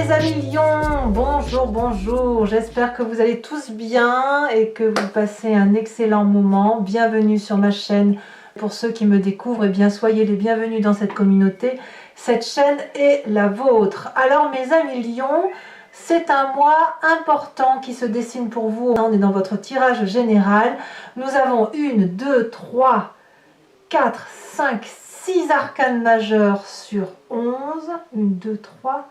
mes amis lions, bonjour, bonjour, j'espère que vous allez tous bien et que vous passez un excellent moment. Bienvenue sur ma chaîne. Pour ceux qui me découvrent, eh bien soyez les bienvenus dans cette communauté. Cette chaîne est la vôtre. Alors mes amis lions, c'est un mois important qui se dessine pour vous. On est dans votre tirage général. Nous avons 1, 2, 3, 4, 5, 6 arcanes majeurs sur 11. 1, 2, 3,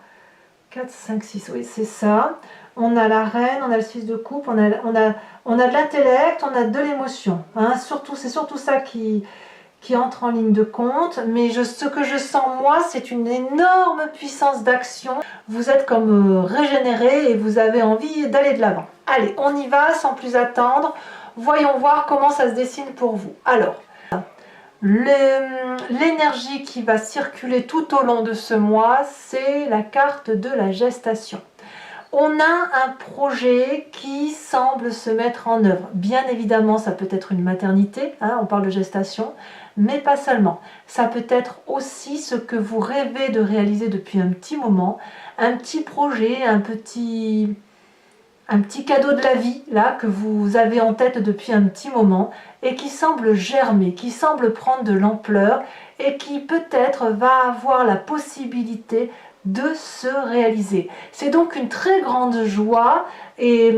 4, 5, 6, oui c'est ça. On a la reine, on a le 6 de coupe, on a de l'intellect, on a de l'émotion. Hein. C'est surtout ça qui entre en ligne de compte. Mais ce que je sens moi, c'est une énorme puissance d'action. Vous êtes comme régénéré et vous avez envie d'aller de l'avant. Allez, on y va sans plus attendre. Voyons voir comment ça se dessine pour vous. Alors, l'énergie qui va circuler tout au long de ce mois, c'est la carte de la gestation. On a un projet qui semble se mettre en œuvre. Bien évidemment, ça peut être une maternité, hein, on parle de gestation, mais pas seulement. Ça peut être aussi ce que vous rêvez de réaliser depuis un petit moment, un petit projet, un petit cadeau de la vie là que vous avez en tête depuis un petit moment et qui semble germer, qui semble prendre de l'ampleur et qui peut-être va avoir la possibilité de se réaliser. C'est donc une très grande joie et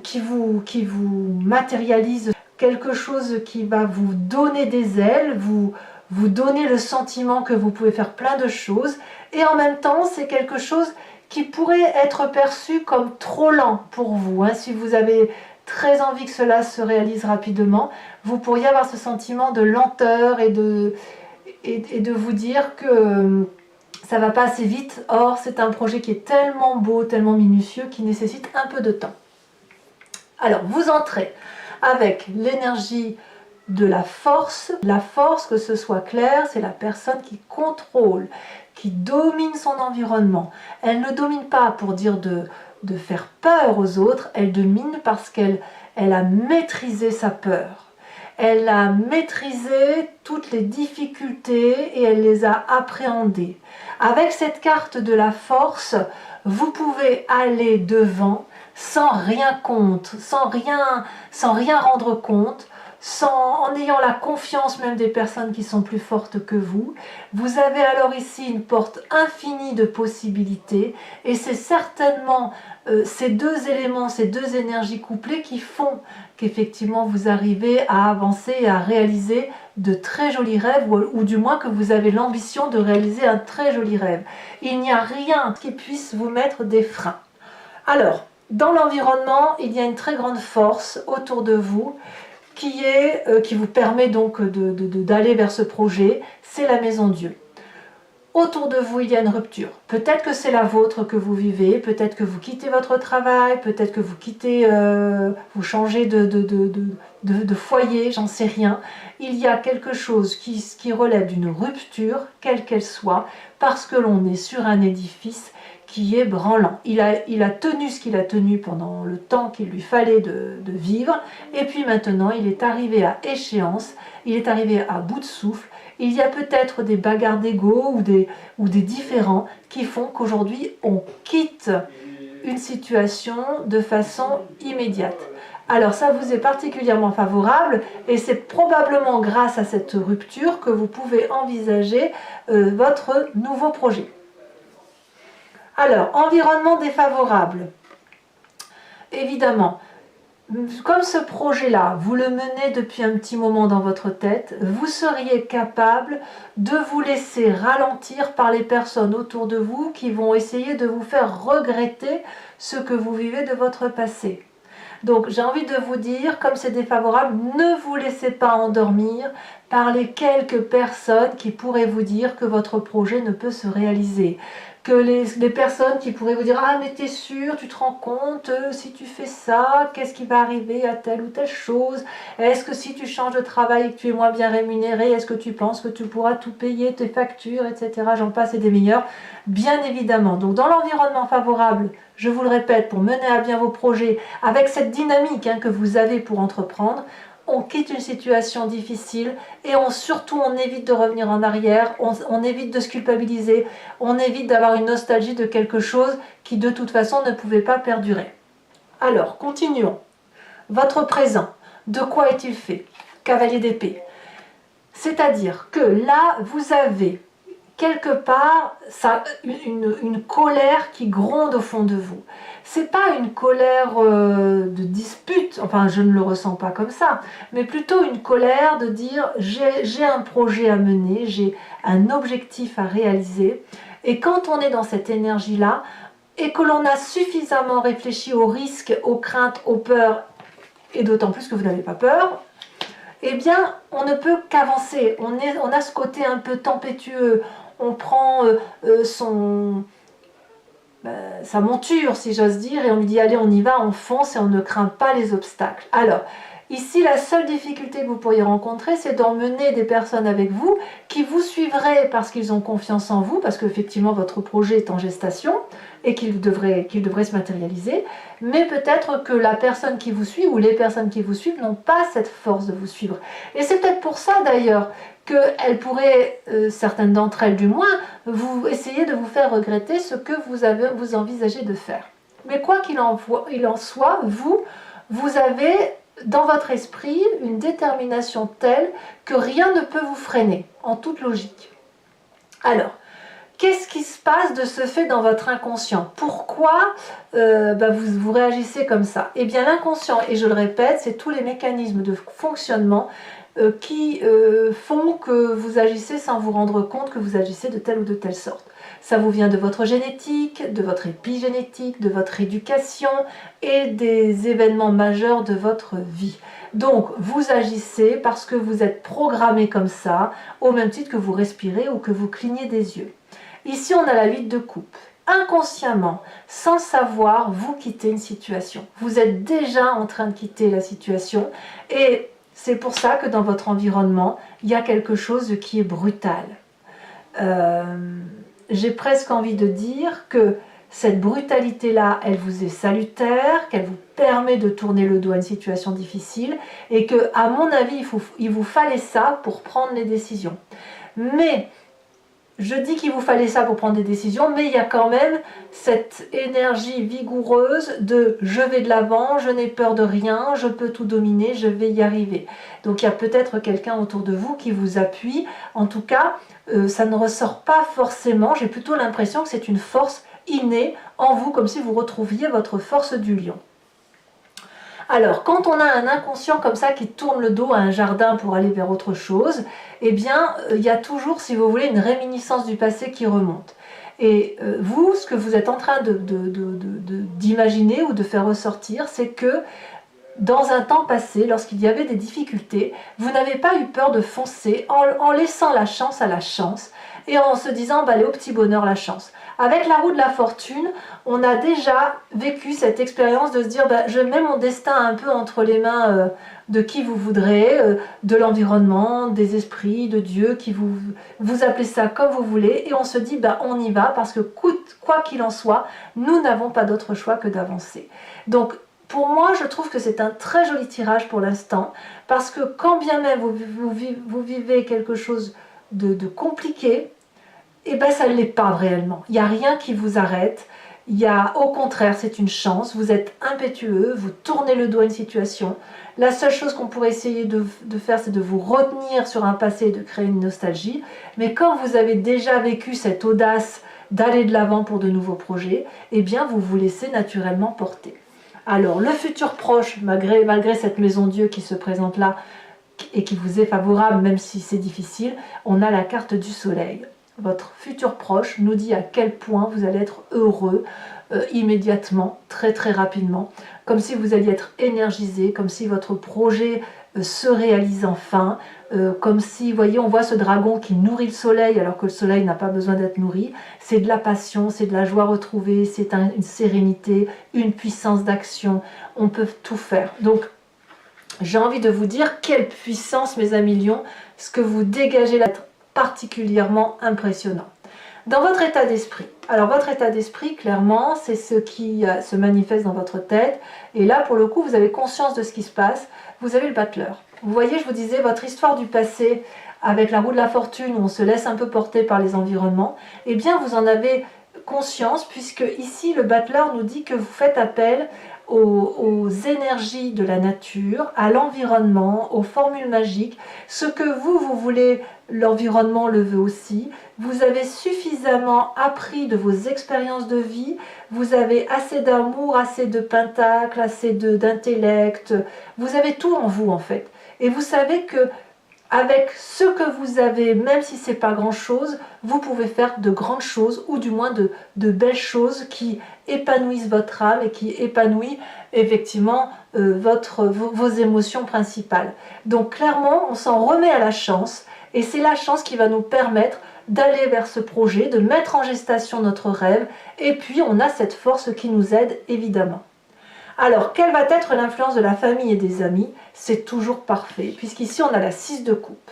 qui vous matérialise quelque chose qui va vous donner des ailes, vous donner le sentiment que vous pouvez faire plein de choses et en même temps c'est quelque chose qui pourrait être perçu comme trop lent pour vous. Hein. Si vous avez très envie que cela se réalise rapidement, vous pourriez avoir ce sentiment de lenteur et de vous dire que ça va pas assez vite. Or, c'est un projet qui est tellement beau, tellement minutieux, qui nécessite un peu de temps. Alors, vous entrez avec l'énergie de la force. La force, que ce soit clair, c'est la personne qui contrôle, qui domine son environnement. Elle ne domine pas pour dire de faire peur aux autres, elle domine parce qu'elle a maîtrisé sa peur. Elle a maîtrisé toutes les difficultés et elle les a appréhendées. Avec cette carte de la force, vous pouvez aller devant sans rien compte, sans rien rendre compte, en ayant la confiance même des personnes qui sont plus fortes que vous. Vous avez alors ici une porte infinie de possibilités et c'est certainement ces deux éléments, ces deux énergies couplées qui font qu'effectivement vous arrivez à avancer et à réaliser de très jolis rêves ou du moins que vous avez l'ambition de réaliser un très joli rêve. Il n'y a rien qui puisse vous mettre des freins. Alors, dans l'environnement, il y a une très grande force autour de vous qui vous permet donc d'aller vers ce projet, c'est la maison Dieu. Autour de vous, il y a une rupture. Peut-être que c'est la vôtre que vous vivez, peut-être que vous quittez votre travail, peut-être que vous changez de foyer, j'en sais rien. Il y a quelque chose qui relève d'une rupture, quelle qu'elle soit, parce que l'on est sur un édifice qui est branlant. Il a tenu ce qu'il a tenu pendant le temps qu'il lui fallait de vivre, et puis maintenant il est arrivé à échéance, il est arrivé à bout de souffle. Il y a peut-être des bagarres d'ego ou des différends qui font qu'aujourd'hui on quitte une situation de façon immédiate. Alors ça vous est particulièrement favorable et c'est probablement grâce à cette rupture que vous pouvez envisager votre nouveau projet. Alors, environnement défavorable. Évidemment, comme ce projet-là, vous le menez depuis un petit moment dans votre tête, vous seriez capable de vous laisser ralentir par les personnes autour de vous qui vont essayer de vous faire regretter ce que vous vivez de votre passé. Donc j'ai envie de vous dire, comme c'est défavorable, ne vous laissez pas endormir par les quelques personnes qui pourraient vous dire que votre projet ne peut se réaliser. Que les personnes qui pourraient vous dire « Ah mais t'es sûr, tu te rends compte, si tu fais ça, qu'est-ce qui va arriver à telle ou telle chose? Est-ce que si tu changes de travail et que tu es moins bien rémunéré, est-ce que tu penses que tu pourras tout payer, tes factures, etc. » J'en passe et des meilleurs. Bien évidemment. Donc dans l'environnement favorable, je vous le répète, pour mener à bien vos projets, avec cette dynamique que vous avez pour entreprendre, on quitte une situation difficile et surtout on évite de revenir en arrière, on évite de se culpabiliser, on évite d'avoir une nostalgie de quelque chose qui de toute façon ne pouvait pas perdurer. Alors, continuons. Votre présent, de quoi est-il fait? Cavalier d'épée. C'est-à-dire que là, vous avez quelque part une colère qui gronde au fond de vous. C'est pas une colère de dispute, enfin je ne le ressens pas comme ça, mais plutôt une colère de dire j'ai un projet à mener, j'ai un objectif à réaliser, et quand on est dans cette énergie-là, et que l'on a suffisamment réfléchi aux risques, aux craintes, aux peurs, et d'autant plus que vous n'avez pas peur, eh bien on ne peut qu'avancer, on a ce côté un peu tempétueux, on prend sa monture, si j'ose dire, et on lui dit allez, on y va, on fonce et on ne craint pas les obstacles. Alors, ici, la seule difficulté que vous pourriez rencontrer, c'est d'emmener des personnes avec vous qui vous suivraient parce qu'ils ont confiance en vous, parce qu'effectivement votre projet est en gestation et qu'il devrait se matérialiser, mais peut-être que la personne qui vous suit ou les personnes qui vous suivent n'ont pas cette force de vous suivre. Et c'est peut-être pour ça d'ailleurs qu'elles pourraient, certaines d'entre elles du moins, vous essayer de vous faire regretter ce que vous envisagez de faire. Mais quoi qu'il en soit, vous avez dans votre esprit une détermination telle que rien ne peut vous freiner, en toute logique. Alors, qu'est-ce qui se passe de ce fait dans votre inconscient? Pourquoi vous réagissez comme ça? Eh bien l'inconscient, et je le répète, c'est tous les mécanismes de fonctionnement qui font que vous agissez sans vous rendre compte que vous agissez de telle ou de telle sorte. Ça vous vient de votre génétique, de votre épigénétique, de votre éducation et des événements majeurs de votre vie. Donc vous agissez parce que vous êtes programmé comme ça, au même titre que vous respirez ou que vous clignez des yeux. Ici on a la 8 de coupe. Inconsciemment, sans savoir, vous quittez une situation. Vous êtes déjà en train de quitter la situation et c'est pour ça que dans votre environnement, il y a quelque chose qui est brutal. J'ai presque envie de dire que cette brutalité-là, elle vous est salutaire, qu'elle vous permet de tourner le dos à une situation difficile et que, à mon avis, il vous fallait ça pour prendre les décisions. Mais je dis qu'il vous fallait ça pour prendre des décisions, mais il y a quand même cette énergie vigoureuse de je vais de l'avant, je n'ai peur de rien, je peux tout dominer, je vais y arriver. Donc il y a peut-être quelqu'un autour de vous qui vous appuie. En tout cas, ça ne ressort pas forcément, j'ai plutôt l'impression que c'est une force innée en vous, comme si vous retrouviez votre force du lion. Alors, quand on a un inconscient comme ça qui tourne le dos à un jardin pour aller vers autre chose, eh bien, il y a toujours, si vous voulez, une réminiscence du passé qui remonte. Et vous, ce que vous êtes en train d'imaginer ou de faire ressortir, c'est que dans un temps passé, lorsqu'il y avait des difficultés, vous n'avez pas eu peur de foncer en laissant la chance à la chance et en se disant allez, au petit bonheur la chance. Avec la roue de la fortune, on a déjà vécu cette expérience de se dire je mets mon destin un peu entre les mains de qui vous voudrez, de l'environnement, des esprits, de Dieu, qui vous appelez ça comme vous voulez, et on se dit on y va parce que quoi qu'il en soit, nous n'avons pas d'autre choix que d'avancer. Donc pour moi, je trouve que c'est un très joli tirage pour l'instant, parce que quand bien même vous vivez quelque chose de compliqué, ça ne l'est pas réellement. Il n'y a rien qui vous arrête. Au contraire, c'est une chance. Vous êtes impétueux, vous tournez le dos à une situation. La seule chose qu'on pourrait essayer de faire, c'est de vous retenir sur un passé et de créer une nostalgie. Mais quand vous avez déjà vécu cette audace d'aller de l'avant pour de nouveaux projets, eh bien, vous vous laissez naturellement porter. Alors, le futur proche, malgré cette maison Dieu qui se présente là et qui vous est favorable, même si c'est difficile, on a la carte du soleil. Votre futur proche nous dit à quel point vous allez être heureux immédiatement, très très rapidement, comme si vous alliez être énergisé, comme si votre projet se réalise enfin, comme si, vous voyez, on voit ce dragon qui nourrit le soleil alors que le soleil n'a pas besoin d'être nourri. C'est de la passion, c'est de la joie retrouvée, c'est une sérénité, une puissance d'action, on peut tout faire. Donc, j'ai envie de vous dire, quelle puissance mes amis lions, ce que vous dégagez là, particulièrement impressionnant. Dans votre état d'esprit, alors votre état d'esprit, clairement, c'est ce qui se manifeste dans votre tête, et là, pour le coup, vous avez conscience de ce qui se passe, vous avez le battleur. Vous voyez, je vous disais, votre histoire du passé, avec la roue de la fortune, où on se laisse un peu porter par les environnements, eh bien, vous en avez conscience, puisque ici, le battleur nous dit que vous faites appel aux énergies de la nature, à l'environnement, aux formules magiques. Ce que vous voulez, l'environnement le veut aussi. Vous avez suffisamment appris de vos expériences de vie, vous avez assez d'amour, assez de pentacles, assez d'intellect, vous avez tout en vous en fait. Et vous savez que avec ce que vous avez, même si c'est pas grand chose, vous pouvez faire de grandes choses, ou du moins de belles choses qui épanouissent votre âme et qui épanouissent effectivement vos émotions principales. Donc clairement, on s'en remet à la chance, et c'est la chance qui va nous permettre d'aller vers ce projet, de mettre en gestation notre rêve, et puis on a cette force qui nous aide évidemment. Alors, quelle va être l'influence de la famille et des amis? C'est toujours parfait, puisqu'ici on a la 6 de coupe.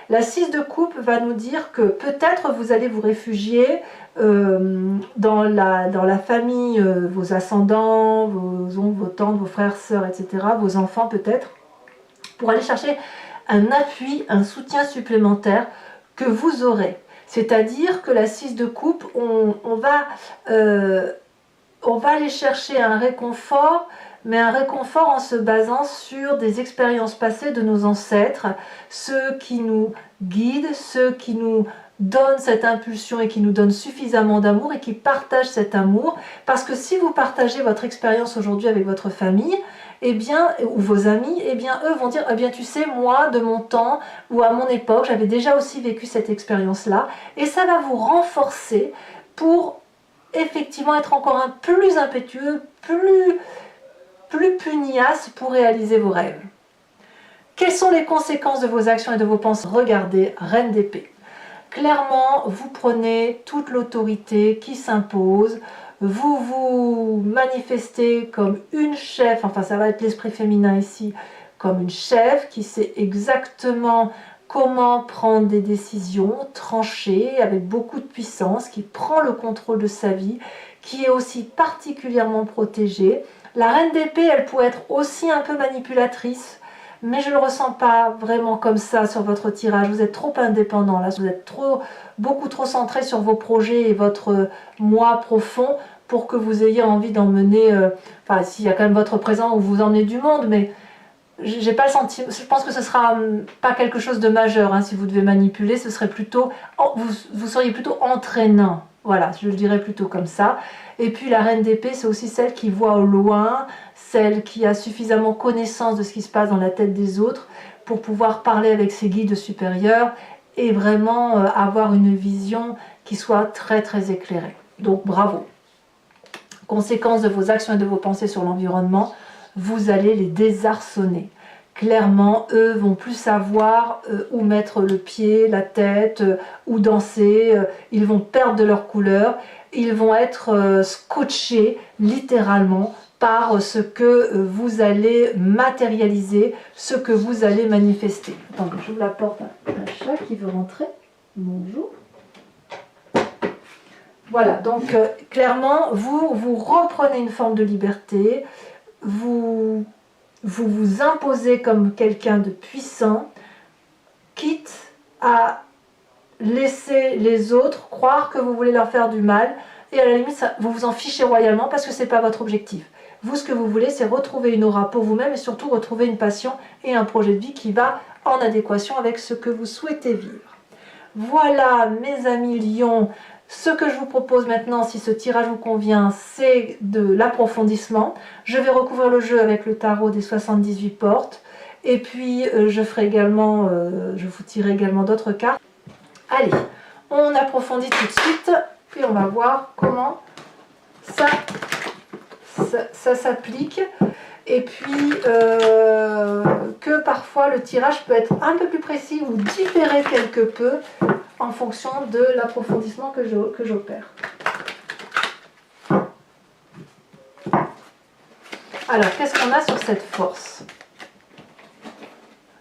La 6 de coupe va nous dire que peut-être vous allez vous réfugier dans la famille, vos ascendants, vos oncles, vos tantes, vos frères, sœurs, etc., vos enfants peut-être, pour aller chercher un appui, un soutien supplémentaire que vous aurez. C'est-à-dire que la 6 de coupe, on va aller chercher un réconfort, mais un réconfort en se basant sur des expériences passées de nos ancêtres, ceux qui nous guident, ceux qui nous donnent cette impulsion et qui nous donnent suffisamment d'amour et qui partagent cet amour. Parce que si vous partagez votre expérience aujourd'hui avec votre famille, eh bien, ou vos amis, eh bien, eux vont dire, eh bien, tu sais, moi, de mon temps ou à mon époque, j'avais déjà aussi vécu cette expérience-là, et ça va vous renforcer pour effectivement être encore un plus impétueux, plus pugnace pour réaliser vos rêves. Quelles sont les conséquences de vos actions et de vos pensées? Regardez, Reine d'épée. Clairement, vous prenez toute l'autorité qui s'impose, vous vous manifestez comme une chef, enfin ça va être l'esprit féminin ici, comme une chef qui sait exactement comment prendre des décisions tranchées, avec beaucoup de puissance, qui prend le contrôle de sa vie, qui est aussi particulièrement protégée. La reine d'épée, elle pourrait être aussi un peu manipulatrice, mais je ne le ressens pas vraiment comme ça sur votre tirage. Vous êtes trop indépendant, là, vous êtes beaucoup trop centré sur vos projets et votre moi profond pour que vous ayez envie d'emmener, enfin, s'il y a quand même votre présent où vous emmenez du monde, mais j'ai pas le sentiment, je pense que ce sera pas quelque chose de majeur, hein, si vous devez manipuler, ce serait plutôt, vous seriez plutôt entraînant, voilà, je le dirais plutôt comme ça. Et puis la reine d'épée, c'est aussi celle qui voit au loin, celle qui a suffisamment connaissance de ce qui se passe dans la tête des autres pour pouvoir parler avec ses guides supérieurs et vraiment avoir une vision qui soit très très éclairée. Donc bravo. Conséquence de vos actions et de vos pensées sur l'environnement, vous allez les désarçonner. Clairement, eux vont plus savoir où mettre le pied, la tête, où danser, ils vont perdre de leur couleur, ils vont être scotchés littéralement par ce que vous allez matérialiser, ce que vous allez manifester. Attendez, j'ouvre la porte à un chat qui veut rentrer. Bonjour. Voilà, donc clairement, vous reprenez une forme de liberté, vous imposez comme quelqu'un de puissant, quitte à laisser les autres croire que vous voulez leur faire du mal, et à la limite, vous vous en fichez royalement parce que ce n'est pas votre objectif. Vous, ce que vous voulez, c'est retrouver une aura pour vous-même et surtout retrouver une passion et un projet de vie qui va en adéquation avec ce que vous souhaitez vivre. Voilà, mes amis lions. Ce que je vous propose maintenant, si ce tirage vous convient, c'est de l'approfondissement. Je vais recouvrir le jeu avec le tarot des 78 portes. Et puis, je vous tirerai également d'autres cartes. Allez, on approfondit tout de suite. Puis on va voir comment ça s'applique. Et puis, que parfois le tirage peut être un peu plus précis ou différer quelque peu en fonction de l'approfondissement que j'opère. Alors, qu'est-ce qu'on a sur cette force?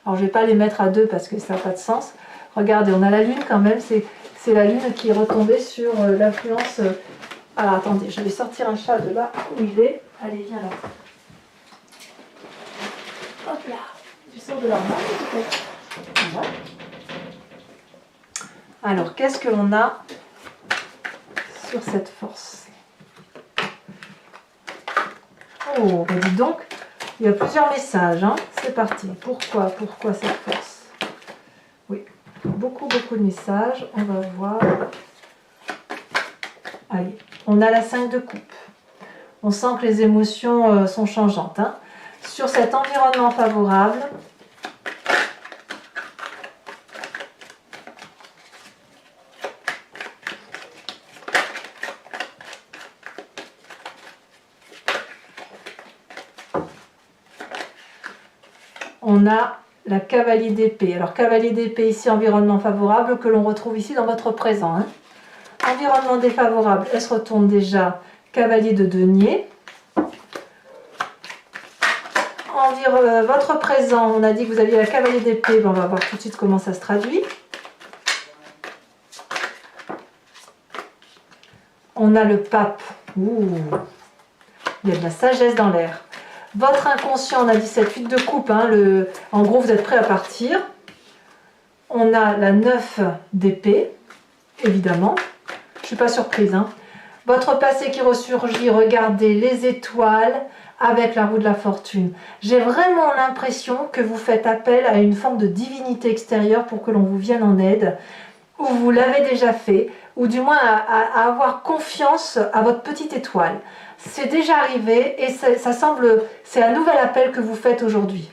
Alors, je ne vais pas les mettre à deux parce que ça n'a pas de sens. Regardez, on a la lune quand même, c'est la lune qui est retombée sur l'influence. Alors, attendez, je vais sortir un chat de là où il est. Allez, viens là. Hop là. sortent de leur main, peut-être. Voilà. Alors, qu'est-ce que l'on a sur cette force? Oh, bah dis donc, il y a plusieurs messages, hein. C'est parti. Pourquoi cette force? Oui, beaucoup de messages. On va voir. Allez, on a la 5 de coupe. On sent que les émotions sont changeantes, hein. Sur cet environnement favorable, on a la cavalier d'épée. Alors cavalier d'épée ici, environnement favorable, que l'on retrouve ici dans votre présent, hein. Environnement défavorable, elle se retourne déjà, cavalier de denier. Votre présent, on a dit que vous aviez la cavalier d'épée, on va voir tout de suite comment ça se traduit. On a le pape. Ouh, il y a de la sagesse dans l'air. Votre inconscient, on a dit cette 8 de coupe, hein, en gros vous êtes prêt à partir. On a la 9 d'épée, évidemment. Je ne suis pas surprise, hein. Votre passé qui ressurgit, regardez les étoiles avec la roue de la fortune. J'ai vraiment l'impression que vous faites appel à une forme de divinité extérieure pour que l'on vous vienne en aide, ou vous l'avez déjà fait, ou du moins à avoir confiance à votre petite étoile. C'est déjà arrivé et ça semble, c'est un nouvel appel que vous faites aujourd'hui.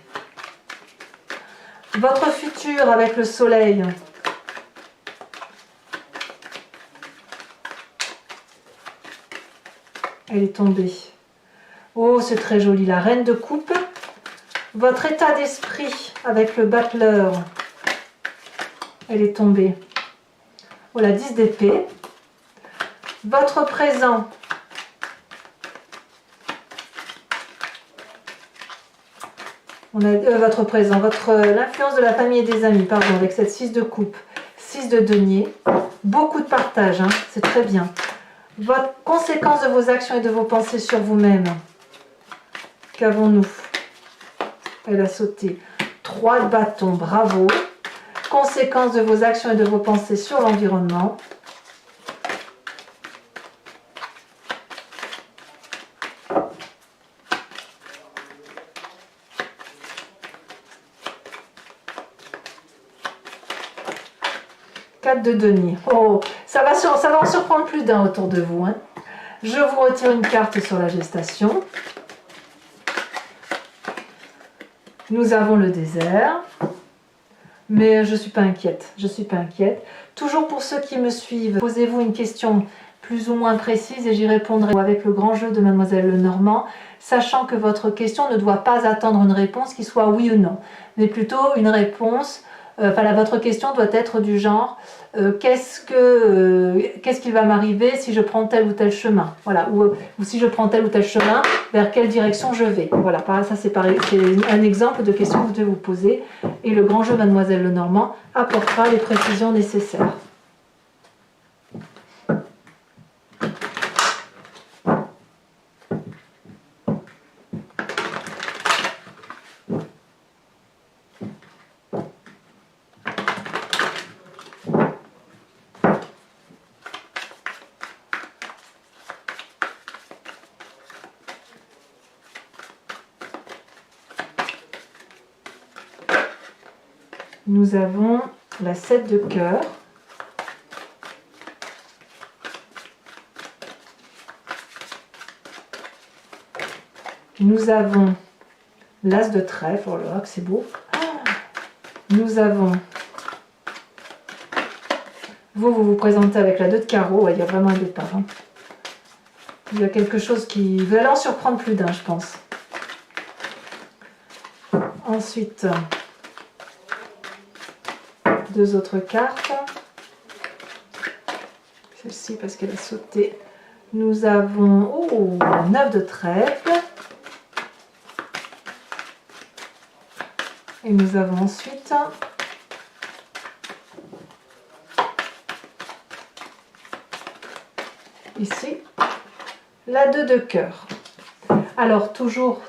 Votre futur avec le soleil. Elle est tombée. Oh, c'est très joli. La reine de coupe. Votre état d'esprit avec le battleur. Elle est tombée. Oh, la 10 d'épée. Votre présent. On a votre présent, l'influence de la famille et des amis, pardon, avec cette 6 de coupe, 6 de denier. Beaucoup de partage, hein, c'est très bien. Votre conséquence de vos actions et de vos pensées sur vous-même. Qu'avons-nous? Elle a sauté. 3 de bâton, bravo. Conséquence de vos actions et de vos pensées sur l'environnement. De denier. Oh, ça va en surprendre plus d'un autour de vous, hein. Je vous retire une carte sur la gestation. Nous avons le désert. Mais je ne suis pas inquiète. Je suis pas inquiète. Toujours pour ceux qui me suivent, posez-vous une question plus ou moins précise et j'y répondrai avec le grand jeu de Mademoiselle Lenormand, sachant que votre question ne doit pas attendre une réponse qui soit oui ou non, mais plutôt une réponse. Votre question doit être du genre qu'est-ce qui va m'arriver si je prends tel ou tel chemin, voilà, ou si je prends tel ou tel chemin, vers quelle direction je vais. Voilà, ça c'est un exemple de question que vous devez vous poser et le grand jeu Mademoiselle Lenormand apportera les précisions nécessaires. Nous avons la 7 de cœur. Nous avons l'as de trèfle. Oh là là, que c'est beau. Nous avons... Vous vous présentez avec la 2 de carreau. Ouais, il y a vraiment un départ, hein. Il y a quelque chose qui... Vous allez en surprendre plus d'un, je pense. Ensuite... 2 autres cartes. Celle-ci parce qu'elle a sauté. Nous avons la 9 de trèfle. Et nous avons ensuite ici la 2 de cœur. Alors toujours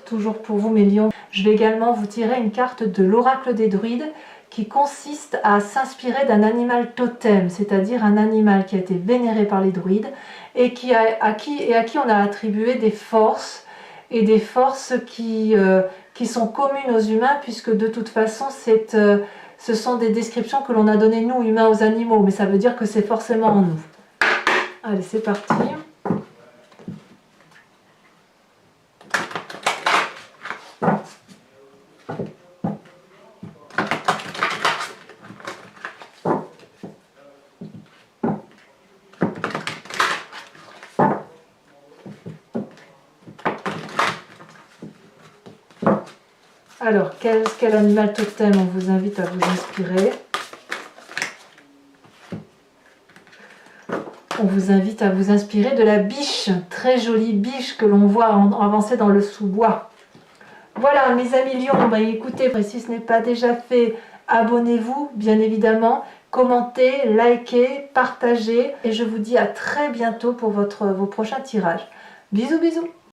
pour vous mes lions, Je vais également vous tirer une carte de l'oracle des druides qui consiste à s'inspirer d'un animal totem, c'est-à-dire un animal qui a été vénéré par les druides et à qui on a attribué des forces, et des forces qui sont communes aux humains, puisque de toute façon ce sont des descriptions que l'on a données nous humains aux animaux, mais ça veut dire que c'est forcément en nous. Allez, c'est parti. Alors, quel animal totem on vous invite à vous inspirer? On vous invite à vous inspirer de la biche, très jolie biche que l'on voit avancer dans le sous-bois. Voilà mes amis lions, bah, écoutez, si ce n'est pas déjà fait, abonnez-vous bien évidemment, commentez, likez, partagez et je vous dis à très bientôt pour vos prochains tirages. Bisous bisous.